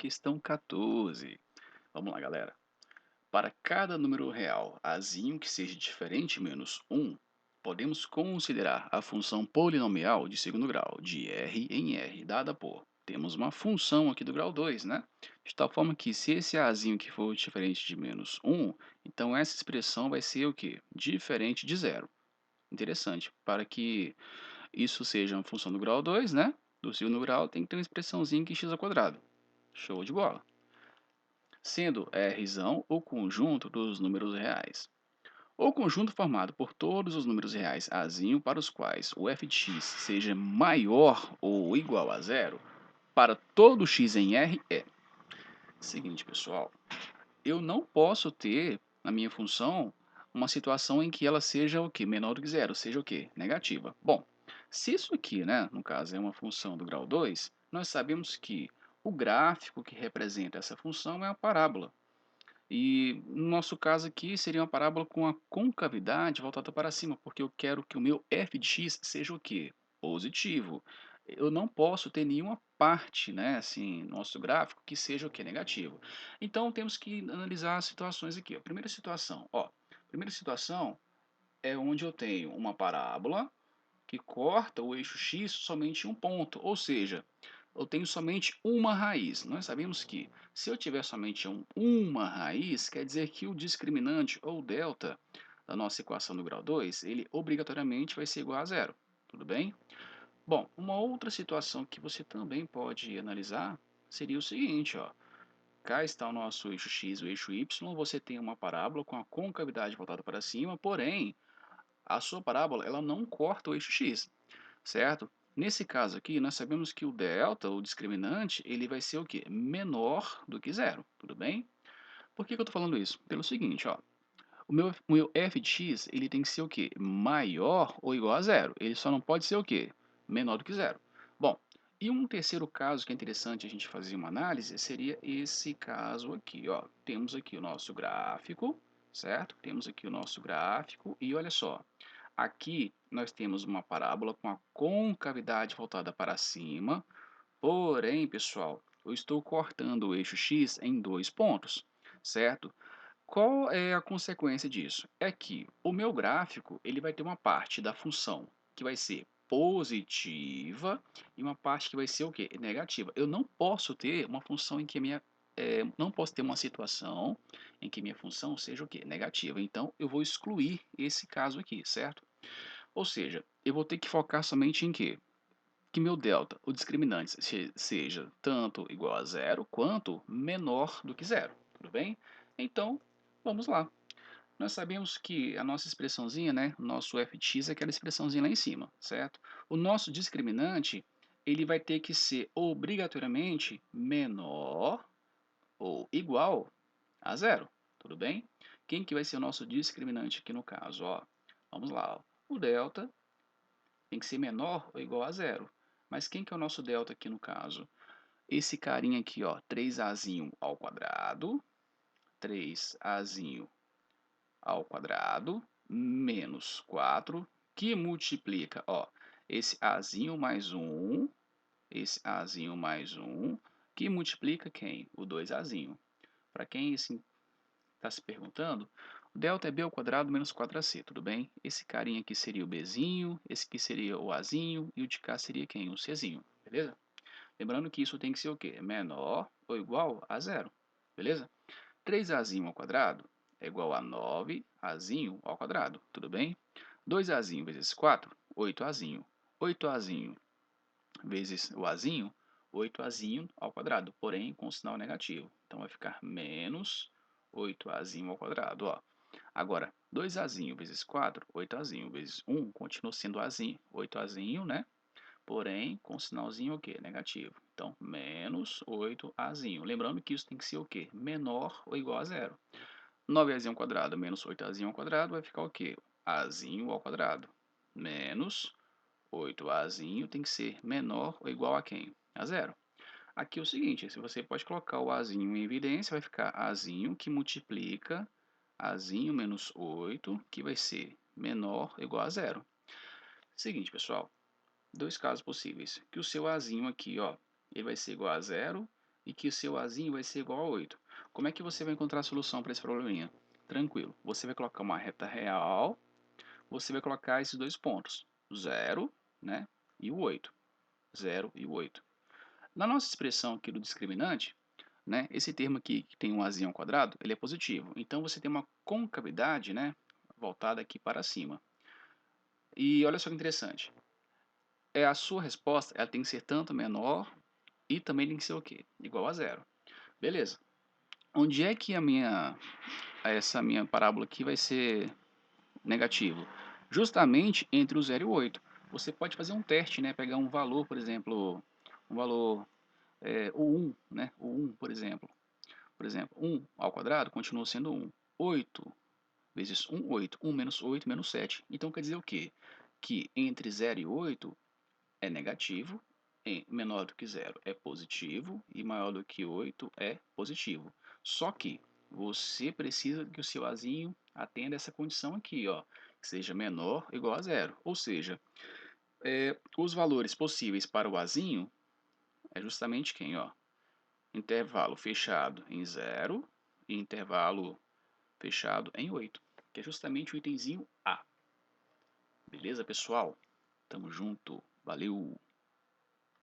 questão 14. Vamos lá, galera. Para cada número real azinho que seja diferente de menos 1, podemos considerar a função polinomial de segundo grau, de R em R, dada por... Temos uma função aqui do grau 2, né? De tal forma que se esse azinho que for diferente de menos 1, então essa expressão vai ser o quê? Diferente de zero. Interessante. Para que isso seja uma função do grau 2, né? Do segundo grau, tem que ter uma expressãozinha que x ao quadrado. Show de bola. Sendo R o conjunto dos números reais. O conjunto formado por todos os números reais azinho para os quais o f de x seja maior ou igual a zero, para todo x em R é. Seguinte, pessoal, eu não posso ter na minha função uma situação em que ela seja o que? Menor do que zero, seja o que? Negativa. Bom, se isso aqui, né, no caso, é uma função do grau 2, nós sabemos que o gráfico que representa essa função é a parábola. E no nosso caso aqui seria uma parábola com a concavidade voltada para cima, porque eu quero que o meu f de x seja o quê? Positivo. Eu não posso ter nenhuma parte, né, assim, no nosso gráfico que seja o quê? Negativo. Então temos que analisar as situações aqui. Primeira situação é onde eu tenho uma parábola que corta o eixo x somente em um ponto, ou seja, eu tenho somente uma raiz. Nós sabemos que se eu tiver somente uma raiz, quer dizer que o discriminante ou delta da nossa equação do grau 2, ele obrigatoriamente vai ser igual a zero. Tudo bem? Bom, uma outra situação que você também pode analisar seria o seguinte, ó. Cá está o nosso eixo x e o eixo y, você tem uma parábola com a concavidade voltada para cima, porém, a sua parábola ela não corta o eixo x, certo? Nesse caso aqui, nós sabemos que o delta, o discriminante, ele vai ser o quê? Menor do que zero, tudo bem? Por que eu estou falando isso? Pelo seguinte, ó, o meu f de x ele tem que ser o quê? Maior ou igual a zero. Ele só não pode ser o quê? Menor do que zero. Bom, e um terceiro caso que é interessante a gente fazer uma análise seria esse caso aqui, ó. Temos aqui o nosso gráfico, certo? Temos aqui o nosso gráfico e olha só, aqui nós temos uma parábola com a concavidade voltada para cima, porém, pessoal, eu estou cortando o eixo x em dois pontos, certo? Qual é a consequência disso? É que o meu gráfico ele vai ter uma parte da função que vai ser positiva e uma parte que vai ser o quê? Negativa. Eu não posso ter uma função em que não posso ter uma situação em que minha função seja o quê? Negativa. Então eu vou excluir esse caso aqui, certo? Ou seja, eu vou ter que focar somente em quê? Que meu delta, o discriminante, seja tanto igual a zero quanto menor do que zero. Tudo bem? Então, vamos lá. Nós sabemos que a nossa expressãozinha, né, o nosso f de x é aquela expressãozinha lá em cima, certo? O nosso discriminante, ele vai ter que ser obrigatoriamente menor ou igual a zero, tudo bem? Quem que vai ser o nosso discriminante aqui no caso? Ó, vamos lá, ó. O delta tem que ser menor ou igual a zero. Mas quem que é o nosso delta aqui no caso? Esse carinha aqui, ó, 3azinho ao quadrado, 3azinho ao quadrado, menos 4, que multiplica, ó, esse azinho mais esse azinho mais que multiplica quem? O 2azinho. Para quem está se perguntando, o delta é b ao quadrado menos 4ac, tudo bem? Esse carinha aqui seria o bzinho, esse aqui seria o azinho e o de cá seria quem? O czinho, beleza? Lembrando que isso tem que ser o quê? Menor ou igual a zero, beleza? 3azinho ao quadrado é igual a 9azinho ao quadrado, tudo bem? 2azinho vezes 4, 8azinho. 8azinho vezes o azinho, 8azinho ao quadrado, porém com sinal negativo. Então vai ficar menos 8azinho ao quadrado, ó. Agora, 2azinho vezes 4, 8azinho vezes 1, continua sendo azinho, 8azinho, né? Porém, com sinalzinho o quê? Negativo. Então, menos 8azinho. Lembrando que isso tem que ser o quê? Menor ou igual a zero. 9azinho ao quadrado menos 8azinho ao quadrado vai ficar o quê? Azinho ao quadrado. Menos 8azinho tem que ser menor ou igual a quem? A zero. Aqui é o seguinte, se você pode colocar o azinho em evidência, vai ficar azinho que multiplica azinho menos 8, que vai ser menor ou igual a zero. Seguinte, pessoal, dois casos possíveis. Que o seu azinho aqui, ó, ele vai ser igual a zero e que o seu Azinho vai ser igual a 8. Como é que você vai encontrar a solução para esse probleminha? Tranquilo. Você vai colocar uma reta real, você vai colocar esses dois pontos, 0, né, e o 8. 0 e o 8. Na nossa expressão aqui do discriminante, né, esse termo aqui que tem um azinho ao quadrado, ele é positivo. Então você tem uma concavidade, né, voltada aqui para cima. E olha só que interessante. A sua resposta ela tem que ser tanto menor e também tem que ser o quê? Igual a zero. Beleza. Onde é que essa minha parábola aqui vai ser negativo? Justamente entre o 0 e o 8. Você pode fazer um teste, né? Pegar um valor, por exemplo, um valor, o 1, né? O 1, por exemplo. Por exemplo, 1 ao quadrado continua sendo 1. 8 vezes 1, 8. 1 menos 8, menos 7. Então quer dizer o quê? Que entre 0 e 8 é negativo, menor do que 0 é positivo e maior do que 8 é positivo. Só que você precisa que o seu Azinho atenda essa condição aqui, ó, que seja menor ou igual a 0. Ou seja, os valores possíveis para o Azinho é justamente quem? Ó, intervalo fechado em 0 e intervalo fechado em 8, que é justamente o itemzinho A. Beleza, pessoal? Tamo junto. Valeu!